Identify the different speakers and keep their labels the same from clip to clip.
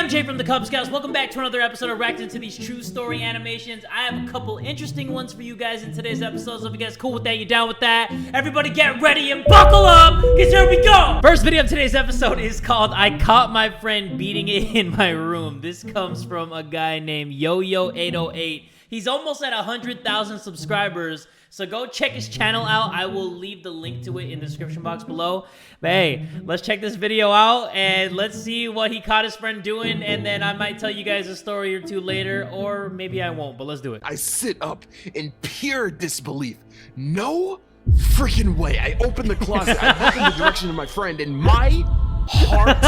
Speaker 1: I'm Jay from the Kubz. Welcome back to another episode of reacting to these true story animations. I have a couple interesting ones for you guys in today's episode, so if you guys cool with that, you down with that? Everybody get ready and buckle up, because here we go! First video of today's episode is called I Caught My Friend Beating It in My Room. This comes from a guy named Yo-Yo808. He's almost at 100,000 subscribers, so go check his channel out. I will leave the link to it in the description box below. But hey, let's check this video out and let's see what he caught his friend doing, and then I might tell you guys a story or two later, or maybe I won't, but let's do it.
Speaker 2: I sit up in pure disbelief. No freaking way. I open the closet, I look in the direction of my friend, and my heart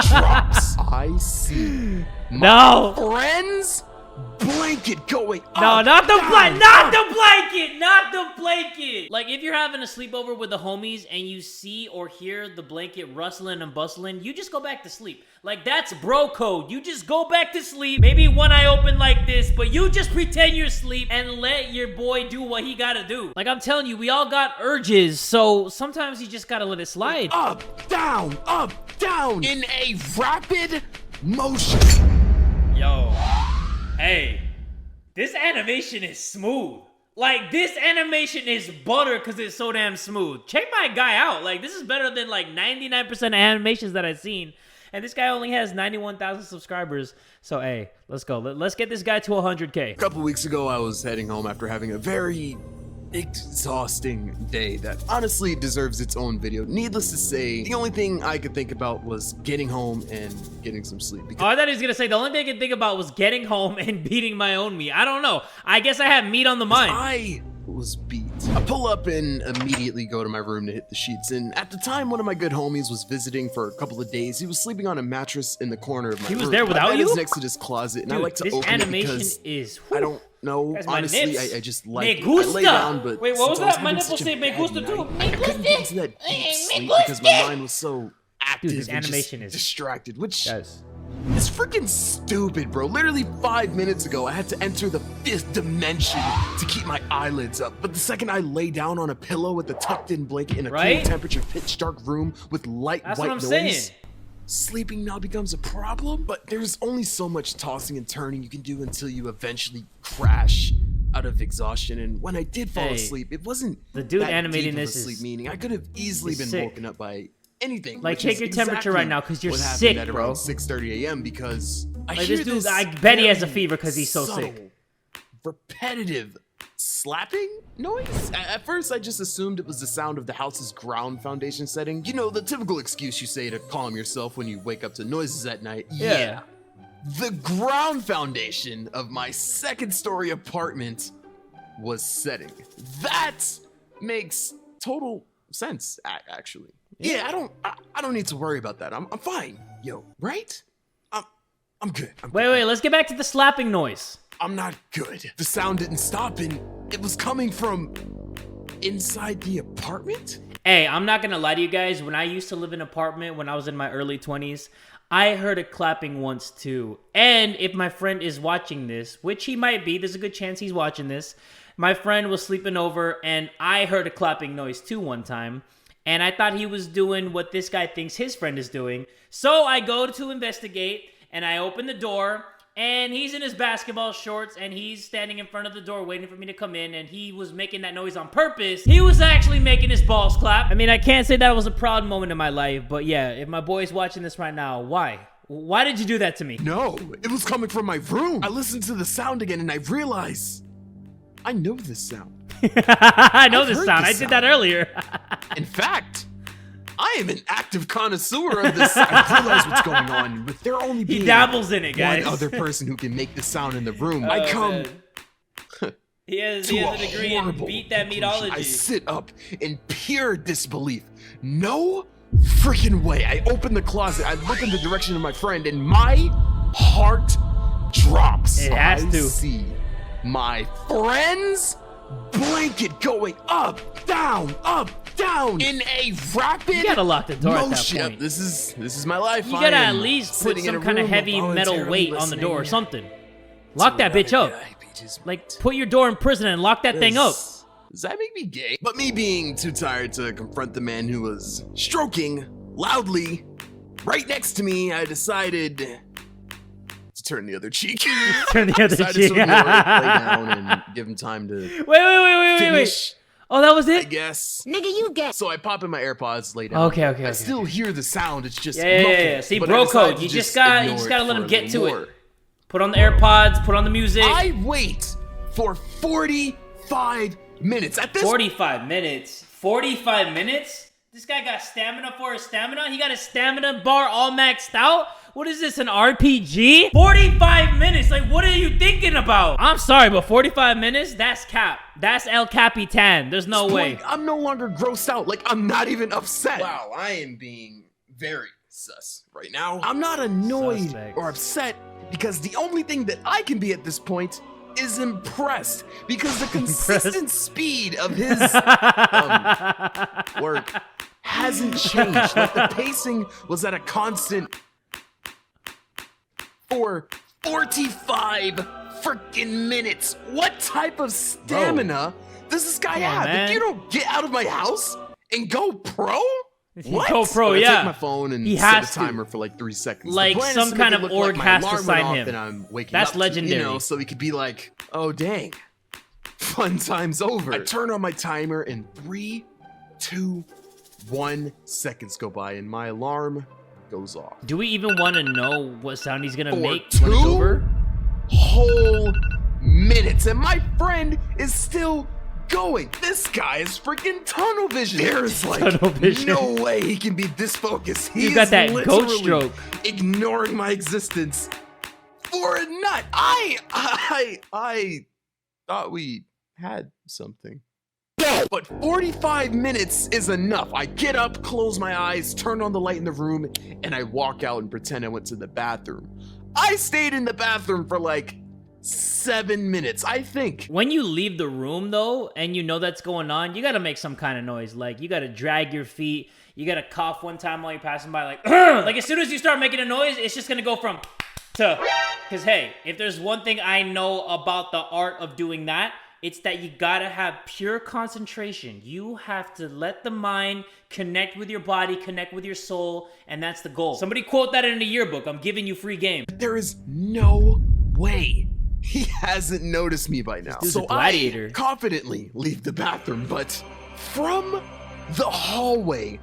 Speaker 2: drops. I see my friend's blanket going up.
Speaker 1: No, not the blanket, not the blanket, not the blanket. Like, if you're having a sleepover with the homies and you see or hear the blanket rustling and bustling, you just go back to sleep. Like, that's bro code. You just go back to sleep. Maybe one eye open like this, but you just pretend you're asleep and let your boy do what he gotta do. Like, I'm telling you, we all got urges, so sometimes you just gotta let it slide.
Speaker 2: Up, down, in a rapid motion.
Speaker 1: Yo. Hey, this animation is smooth. Like, this animation is butter because it's so damn smooth. Check my guy out. Like, this is better than like 99% of animations that I've seen. And this guy only has 91,000 subscribers. So, hey, let's go. Let's get this guy to 100K.
Speaker 2: A couple weeks ago, I was heading home after having a very exhausting day that honestly deserves its own video. Needless to say, the only thing I could think about was getting home and getting some sleep.
Speaker 1: Oh, I thought he was gonna say the only thing I could think about was getting home and beating my own meat. I don't know. I guess I have meat on the mind.
Speaker 2: I was beat. I pull up and immediately go to my room to hit the sheets, and at the time, one of my good homies was visiting for a couple of days. He was sleeping on a mattress in the corner of my room.
Speaker 1: He was there without
Speaker 2: my bed
Speaker 1: you?
Speaker 2: is next to this closet, and
Speaker 1: Dude,
Speaker 2: I like to
Speaker 1: this
Speaker 2: open
Speaker 1: animation
Speaker 2: it because
Speaker 1: is,
Speaker 2: I don't know. Honestly, I just like
Speaker 1: me gusta.
Speaker 2: I lay down, but
Speaker 1: wait, what was
Speaker 2: since I
Speaker 1: that? My
Speaker 2: having
Speaker 1: nipples
Speaker 2: such a
Speaker 1: say me
Speaker 2: bad
Speaker 1: gusta too.
Speaker 2: night,
Speaker 1: Me
Speaker 2: I couldn't get into that deep sleep because my mind was so active.
Speaker 1: Dude, this
Speaker 2: and
Speaker 1: animation
Speaker 2: just
Speaker 1: is
Speaker 2: distracted, which
Speaker 1: guys.
Speaker 2: it's freaking stupid, bro. Literally 5 minutes ago, I had to enter the 5th dimension to keep my eyelids up. But the second I lay down on a pillow with a tucked-in blanket in a cool temperature, pitch-dark room with light white noise, sleeping now becomes a problem. But there's only so much tossing and turning you can do until you eventually crash out of exhaustion. And when I did fall asleep, it wasn't
Speaker 1: the dude
Speaker 2: that
Speaker 1: animating
Speaker 2: deep of a
Speaker 1: this
Speaker 2: sleep,
Speaker 1: is
Speaker 2: meaning I could have easily been
Speaker 1: sick.
Speaker 2: woken up by anything.
Speaker 1: Like, check your temperature right now because you're sick,
Speaker 2: at
Speaker 1: bro.
Speaker 2: around 6:30 a.m. because I
Speaker 1: like,
Speaker 2: hear
Speaker 1: this dude,
Speaker 2: this
Speaker 1: I bet he has a
Speaker 2: very
Speaker 1: fever because he's so
Speaker 2: subtle,
Speaker 1: sick.
Speaker 2: repetitive slapping noise. At first, I just assumed it was the sound of the house's ground foundation setting. You know, the typical excuse you say to calm yourself when you wake up to noises at night. Yeah. The ground foundation of my second-story apartment was setting. That makes total sense, actually. Yeah, I don't need to worry about that. I'm fine. Yo, right? I'm good.
Speaker 1: Wait, let's get back to the slapping noise.
Speaker 2: I'm not good. The sound didn't stop, and it was coming from inside the apartment?
Speaker 1: Hey, I'm not gonna lie to you guys. When I used to live in an apartment when I was in my early 20s, I heard it clapping once too. And if my friend is watching this, which he might be, there's a good chance he's watching this. My friend was sleeping over, and I heard a clapping noise too one time. And I thought he was doing what this guy thinks his friend is doing. So I go to investigate, and I open the door, and he's in his basketball shorts, and he's standing in front of the door waiting for me to come in, and he was making that noise on purpose. He was actually making his balls clap. I mean, I can't say that was a proud moment in my life, but yeah, if my boy's watching this right now, why? Why did you do that to me?
Speaker 2: No, it was coming from my room. I listened to the sound again, and I realized I know this sound.
Speaker 1: I know this sound. I did that earlier.
Speaker 2: In fact, I am an active connoisseur of this. I realize what's going on, but there only being
Speaker 1: he dabbles in it, guys.
Speaker 2: one other person who can make the sound in the room. I come.
Speaker 1: He has a degree in beat that meatology.
Speaker 2: I sit up in pure disbelief. No freaking way. I open the closet. I look in the direction of my friend, and my heart drops.
Speaker 1: It has to.
Speaker 2: I see my friend's blanket going up, down, in a rapid
Speaker 1: You gotta lock the door
Speaker 2: motion.
Speaker 1: at that point.
Speaker 2: This is my life.
Speaker 1: You gotta at least put some kind of heavy metal weight on the door or something. Lock that bitch up. Like, put your door in prison and lock that thing up.
Speaker 2: Does that make me gay? But me being too tired to confront the man who was stroking loudly right next to me, I decided turn the other cheek.
Speaker 1: Turn the other
Speaker 2: Decided
Speaker 1: cheek.
Speaker 2: to ignore it, lay down, and give him time to
Speaker 1: Wait.
Speaker 2: finish.
Speaker 1: Oh, that was
Speaker 2: I
Speaker 1: it?
Speaker 2: guess.
Speaker 3: Nigga, you guess.
Speaker 2: So I pop in my AirPods, lay down.
Speaker 1: Okay.
Speaker 2: I still hear the sound. It's just
Speaker 1: Yeah.
Speaker 2: muffled,
Speaker 1: See,
Speaker 2: but
Speaker 1: bro
Speaker 2: I decided
Speaker 1: code.
Speaker 2: to
Speaker 1: You just gotta
Speaker 2: ignore
Speaker 1: let
Speaker 2: for
Speaker 1: him
Speaker 2: a
Speaker 1: get to
Speaker 2: little
Speaker 1: it.
Speaker 2: more.
Speaker 1: Put on the AirPods, put on the music.
Speaker 2: I wait for 45 minutes. At this
Speaker 1: 45 minutes. 45 minutes? This guy got stamina for his stamina? He got a stamina bar all maxed out? What is this, an RPG? 45 minutes? Like, what are you thinking about? I'm sorry, but 45 minutes? That's cap. That's El Capitan. There's no way.
Speaker 2: I'm no longer grossed out. Like, I'm not even upset. Wow, I am being very sus right now. I'm not annoyed
Speaker 1: Suspect.
Speaker 2: or upset because the only thing that I can be at this point is impressed because the consistent speed of his work hasn't changed. Like, the pacing was at a constant for 45 freaking minutes. What type of stamina does this guy have?
Speaker 1: man.
Speaker 2: If you don't get out of my house and go pro? What?
Speaker 1: Go pro,
Speaker 2: But I
Speaker 1: yeah.
Speaker 2: take my phone and
Speaker 1: He
Speaker 2: set
Speaker 1: has
Speaker 2: a
Speaker 1: to.
Speaker 2: timer for like 3 seconds.
Speaker 1: Like,
Speaker 2: The plan is
Speaker 1: some
Speaker 2: to
Speaker 1: kind
Speaker 2: make
Speaker 1: of
Speaker 2: it look
Speaker 1: org
Speaker 2: like my
Speaker 1: has to
Speaker 2: alarm
Speaker 1: sign
Speaker 2: went off
Speaker 1: him.
Speaker 2: and I'm waking
Speaker 1: That's
Speaker 2: up
Speaker 1: legendary.
Speaker 2: To, so he could be like, oh dang, fun time's over. I turn on my timer and 3, 2, 1 seconds go by and my alarm goes off.
Speaker 1: Do we even want to know what sound he's gonna
Speaker 2: For
Speaker 1: make when it's
Speaker 2: 2
Speaker 1: over?
Speaker 2: whole minutes and my friend is still going. This guy is freaking tunnel vision. There's like
Speaker 1: Tunnel vision.
Speaker 2: no way he can be this focused. He's
Speaker 1: got that goat
Speaker 2: literally
Speaker 1: stroke.
Speaker 2: ignoring my existence for a nut. I thought we had something. But 45 minutes is enough. I get up, close my eyes, turn on the light in the room, and I walk out and pretend I went to the bathroom. I stayed in the bathroom for like 7 minutes, I think.
Speaker 1: When you leave the room, though, and you know that's going on, you gotta make some kind of noise. Like, you gotta drag your feet. You gotta cough one time while you're passing by, like, like, as soon as you start making a noise, it's just gonna go from to. Because, hey, if there's one thing I know about the art of doing that, it's that you gotta have pure concentration. You have to let the mind connect with your body, connect with your soul, and that's the goal. Somebody quote that in the yearbook. I'm giving you free game.
Speaker 2: There is no way he hasn't noticed me by now.
Speaker 1: dude's
Speaker 2: So
Speaker 1: a gladiator.
Speaker 2: I confidently leave the bathroom, but from the hallway,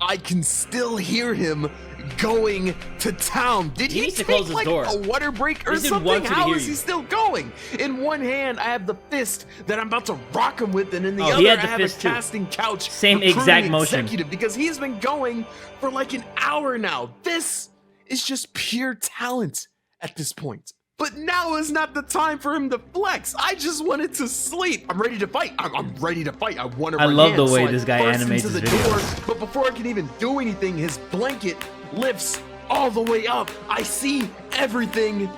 Speaker 2: I can still hear him going to town. Did
Speaker 1: He
Speaker 2: he
Speaker 1: needs to
Speaker 2: take
Speaker 1: close his
Speaker 2: like
Speaker 1: door.
Speaker 2: a water break or
Speaker 1: He didn't
Speaker 2: something?
Speaker 1: want you to
Speaker 2: How
Speaker 1: hear
Speaker 2: is
Speaker 1: you.
Speaker 2: he still going? In one hand, I have the fist that I'm about to rock him with, and in the
Speaker 1: Oh,
Speaker 2: other,
Speaker 1: he
Speaker 2: I
Speaker 1: had the
Speaker 2: have a
Speaker 1: fist too.
Speaker 2: casting couch.
Speaker 1: Same
Speaker 2: recruiting
Speaker 1: exact motion.
Speaker 2: executive because he's been going for like an hour now. This is just pure talent at this point. But now is not the time for him to flex. I just wanted to sleep. I'm ready to fight. I'm ready to fight. I want to.
Speaker 1: I love the way this guy animates
Speaker 2: into the
Speaker 1: his
Speaker 2: door,
Speaker 1: videos.
Speaker 2: but before I can even do anything, his blanket lifts all the way up. I see everything,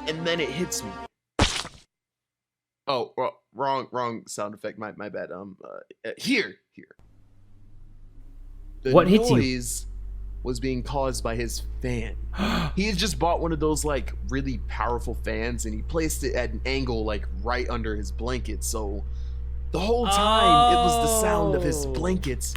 Speaker 2: and then it hits me. Oh, wrong sound effect. My bad. Here. The
Speaker 1: What hits you?
Speaker 2: noise was being caused by his fan. He had just bought one of those like really powerful fans and he placed it at an angle like right under his blanket. So the whole time it was the sound of his
Speaker 1: Oh.
Speaker 2: blankets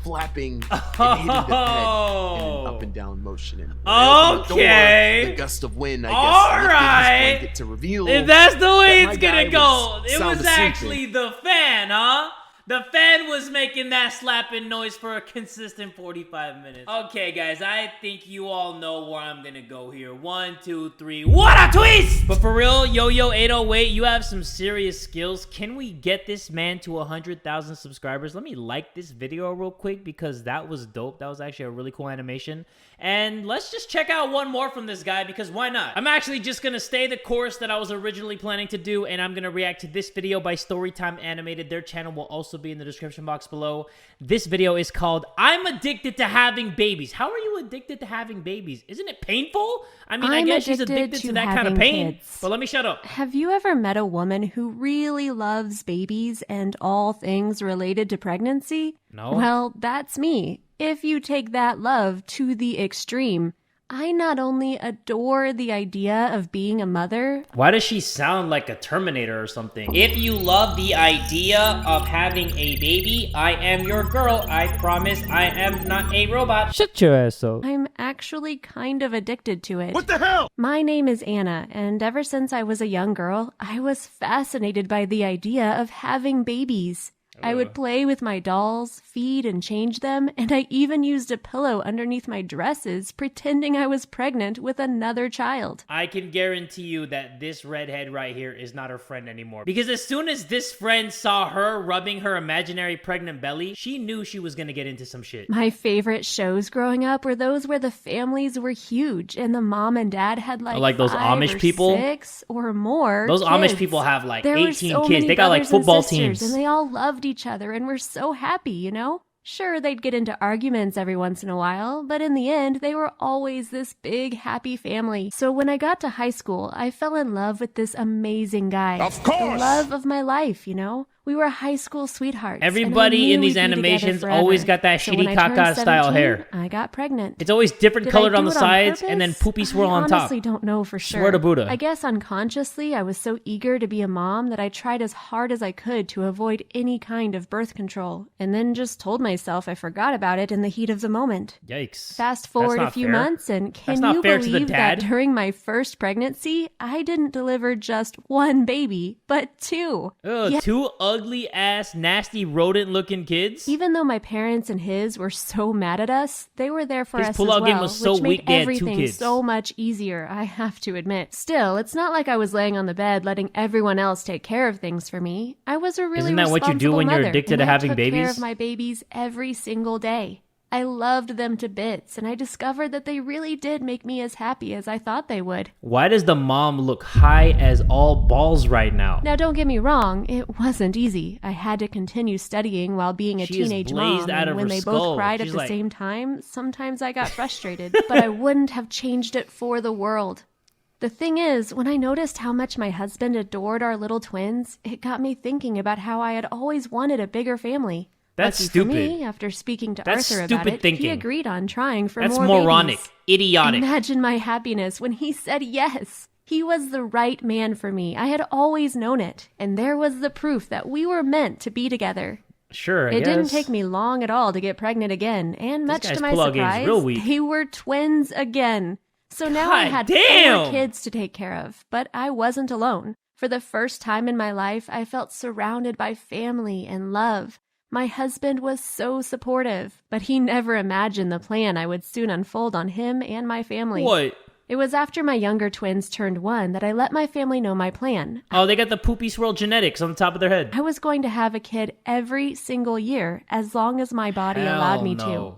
Speaker 2: flapping and hitting the bed in an up and down motion. And when I opened the door,
Speaker 1: Okay.
Speaker 2: the gust of wind, I guess,
Speaker 1: All
Speaker 2: lifted
Speaker 1: right.
Speaker 2: his blanket to reveal
Speaker 1: If that's the way
Speaker 2: that my
Speaker 1: it's gonna
Speaker 2: guy
Speaker 1: go,
Speaker 2: was
Speaker 1: it
Speaker 2: sound
Speaker 1: was
Speaker 2: asleep.
Speaker 1: actually the fan, huh? The fan was making that slapping noise for a consistent 45 minutes. Okay, guys, I think you all know where I'm gonna go here. 1, 2, 3. What a twist! But for real, Yo-Yo 808, you have some serious skills. Can we get this man to 100,000 subscribers? Let me like this video real quick because that was dope. That was actually a really cool animation. And let's just check out one more from this guy because why not? I'm actually just gonna stay the course that I was originally planning to do, and I'm gonna react to this video by Storytime Animated. Their channel will also be in the description box below. This video is called I'm Addicted to Having Babies. How are you addicted to having babies? Isn't it painful? I mean, I
Speaker 4: I'm
Speaker 1: guess she's
Speaker 4: addicted
Speaker 1: addicted to
Speaker 4: to
Speaker 1: that kind of
Speaker 4: having
Speaker 1: pain.
Speaker 4: kids.
Speaker 1: But let me shut up.
Speaker 4: Have you ever met a woman who really loves babies and all things related to pregnancy?
Speaker 1: No.
Speaker 4: Well, that's me. If you take that love to the extreme, I not only adore the idea of being a mother.
Speaker 1: Why does she sound like a Terminator or something? If you love the idea of having a baby, I am your girl. I promise I am not a robot. Shut your ass up.
Speaker 4: I'm actually kind of addicted to it.
Speaker 2: What the hell?
Speaker 4: My name is Anna, and ever since I was a young girl, I was fascinated by the idea of having babies. I would play with my dolls, feed and change them, and I even used a pillow underneath my dresses, pretending I was pregnant with another child.
Speaker 1: I can guarantee you that this redhead right here is not her friend anymore. Because as soon as this friend saw her rubbing her imaginary pregnant belly, she knew she was gonna get into some shit.
Speaker 4: My favorite shows growing up were those where the families were huge and the mom and dad had like
Speaker 1: those
Speaker 4: 5
Speaker 1: Amish
Speaker 4: or
Speaker 1: people?
Speaker 4: 6 or more
Speaker 1: Those
Speaker 4: kids.
Speaker 1: Amish people have like
Speaker 4: There were
Speaker 1: 18
Speaker 4: so
Speaker 1: kids.
Speaker 4: many
Speaker 1: They got like
Speaker 4: brothers and
Speaker 1: football
Speaker 4: sisters,
Speaker 1: teams.
Speaker 4: and they all loved each other and were so happy, you know? Sure, they'd get into arguments every once in a while, but in the end, they were always this big, happy family. So when I got to high school, I fell in love with this amazing guy.
Speaker 2: Of course!
Speaker 4: The love of my life, you know? We were high school sweethearts. and I
Speaker 1: Everybody
Speaker 4: knew
Speaker 1: in these
Speaker 4: we'd be together
Speaker 1: animations
Speaker 4: forever.
Speaker 1: always got that
Speaker 4: So
Speaker 1: shitty
Speaker 4: when I turned
Speaker 1: caca style
Speaker 4: 17,
Speaker 1: hair.
Speaker 4: I got pregnant.
Speaker 1: It's always different
Speaker 4: Did
Speaker 1: colored
Speaker 4: I
Speaker 1: on
Speaker 4: do
Speaker 1: the
Speaker 4: it
Speaker 1: sides and then
Speaker 4: purpose?
Speaker 1: poopy swirl
Speaker 4: I
Speaker 1: on top.
Speaker 4: honestly don't know for sure.
Speaker 1: Swear to Buddha.
Speaker 4: I guess unconsciously I was so eager to be a mom that I tried as hard as I could to avoid any kind of birth control, and then just told myself I forgot about it in the heat of the moment.
Speaker 1: Yikes.
Speaker 4: Fast forward a
Speaker 1: not
Speaker 4: few
Speaker 1: fair.
Speaker 4: months, and can
Speaker 1: That's not
Speaker 4: you
Speaker 1: fair to the
Speaker 4: believe that
Speaker 1: dad.
Speaker 4: during my first pregnancy, I didn't deliver just one baby, but 2.
Speaker 1: Ugh,
Speaker 4: Yeah.
Speaker 1: 2 ugly ass, nasty, rodent looking kids.
Speaker 4: Even though my parents and his were so mad at us, they were there for
Speaker 1: His
Speaker 4: us as
Speaker 1: pull-out
Speaker 4: well,
Speaker 1: game was so
Speaker 4: which
Speaker 1: weak
Speaker 4: made
Speaker 1: they had 2
Speaker 4: everything
Speaker 1: kids.
Speaker 4: so much easier, I have to admit. Still, it's not like I was laying on the bed letting everyone else take care of things for me. I was a really
Speaker 1: Isn't that what you do
Speaker 4: responsible
Speaker 1: when you're
Speaker 4: mother,
Speaker 1: addicted
Speaker 4: and
Speaker 1: to
Speaker 4: I
Speaker 1: having
Speaker 4: took care
Speaker 1: babies?
Speaker 4: of my babies every single day. I loved them to bits, and I discovered that they really did make me as happy as I thought they would.
Speaker 1: Why does the mom look high as all balls right now?
Speaker 4: Now, don't get me wrong, it wasn't easy. I had to continue studying while being a
Speaker 1: She is
Speaker 4: teenage
Speaker 1: blazed
Speaker 4: mom,
Speaker 1: out
Speaker 4: and
Speaker 1: of
Speaker 4: when
Speaker 1: her
Speaker 4: they
Speaker 1: skull.
Speaker 4: both cried at
Speaker 1: She's
Speaker 4: the
Speaker 1: like-
Speaker 4: same time, sometimes I got frustrated, but I wouldn't have changed it for the world. The thing is, when I noticed how much my husband adored our little twins, it got me thinking about how I had always wanted a bigger family.
Speaker 1: That's
Speaker 4: Lucky
Speaker 1: stupid.
Speaker 4: For me, after speaking to
Speaker 1: That's
Speaker 4: Arthur about
Speaker 1: stupid
Speaker 4: it,
Speaker 1: thinking.
Speaker 4: he agreed on trying for
Speaker 1: That's
Speaker 4: more
Speaker 1: moronic.
Speaker 4: babies.
Speaker 1: Idiotic.
Speaker 4: Imagine my happiness when he said yes. He was the right man for me. I had always known it. And there was the proof that we were meant to be together.
Speaker 1: Sure, I
Speaker 4: It didn't
Speaker 1: guess.
Speaker 4: take me long at all to get pregnant again. And much
Speaker 1: guy's
Speaker 4: to my
Speaker 1: pull-out game's
Speaker 4: surprise,
Speaker 1: real weak.
Speaker 4: they were twins again. So now I
Speaker 1: God
Speaker 4: had
Speaker 1: damn!
Speaker 4: 4 kids to take care of. But I wasn't alone. For the first time in my life, I felt surrounded by family and love. My husband was so supportive, but he never imagined the plan I would soon unfold on him and my family.
Speaker 1: What?
Speaker 4: It was after my younger twins turned 1 that I let my family know my plan.
Speaker 1: Oh, they got the poopy swirl genetics on the top of their head.
Speaker 4: I was going to have a kid every single year as long as my body allowed me to.
Speaker 1: no.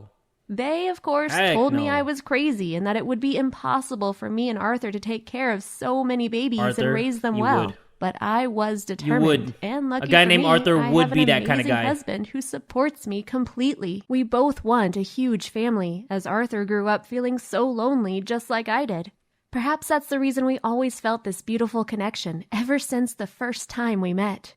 Speaker 4: They, of course,
Speaker 1: Heck
Speaker 4: told me
Speaker 1: no.
Speaker 4: I was crazy and that it would be impossible for me and Arthur to take care of so many babies
Speaker 1: Arthur,
Speaker 4: and raise them
Speaker 1: you
Speaker 4: well.
Speaker 1: would.
Speaker 4: But I was determined,
Speaker 1: would.
Speaker 4: and lucky
Speaker 1: A guy
Speaker 4: for
Speaker 1: named
Speaker 4: me,
Speaker 1: Arthur
Speaker 4: I
Speaker 1: would
Speaker 4: have
Speaker 1: be
Speaker 4: an
Speaker 1: that kind of
Speaker 4: amazing
Speaker 1: guy.
Speaker 4: husband who supports me completely. We both want a huge family, as Arthur grew up feeling so lonely, just like I did. Perhaps that's the reason we always felt this beautiful connection ever since the first time we met.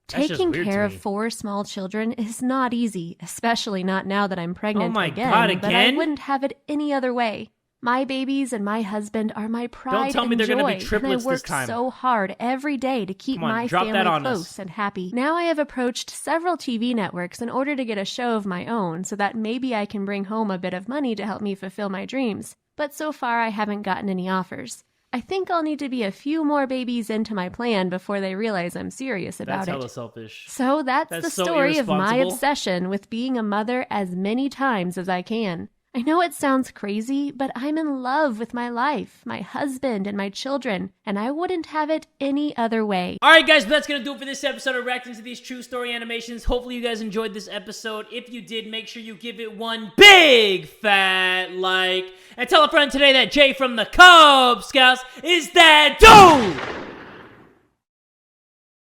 Speaker 1: That's just
Speaker 4: Taking
Speaker 1: weird to
Speaker 4: care of
Speaker 1: me.
Speaker 4: 4 small children is not easy, especially not now that I'm pregnant
Speaker 1: Oh my
Speaker 4: again.
Speaker 1: God,
Speaker 4: But I
Speaker 1: again?
Speaker 4: wouldn't have it any other way. My babies and my husband are my pride
Speaker 1: Don't tell me
Speaker 4: and
Speaker 1: they're gonna be
Speaker 4: joy,
Speaker 1: triplets
Speaker 4: and I
Speaker 1: this
Speaker 4: work
Speaker 1: time.
Speaker 4: so hard every day to keep
Speaker 1: Come on,
Speaker 4: my
Speaker 1: drop that
Speaker 4: family
Speaker 1: on us.
Speaker 4: close and happy. Now I have approached several TV networks in order to get a show of my own so that maybe I can bring home a bit of money to help me fulfill my dreams. But so far I haven't gotten any offers. I think I'll need to be a few more babies into my plan before they realize I'm serious about
Speaker 1: That's
Speaker 4: it.
Speaker 1: hella selfish.
Speaker 4: So that's
Speaker 1: That's
Speaker 4: the
Speaker 1: so
Speaker 4: story of my
Speaker 1: irresponsible.
Speaker 4: obsession with being a mother as many times as I can. I know it sounds crazy, but I'm in love with my life, my husband, and my children, and I wouldn't have it any other way.
Speaker 1: All right, guys, but that's going to do it for this episode of reacting to these true story animations. Hopefully you guys enjoyed this episode. If you did, make sure you give it one big fat like. And tell a friend today that Jay from the Kubz Scouts is that dude!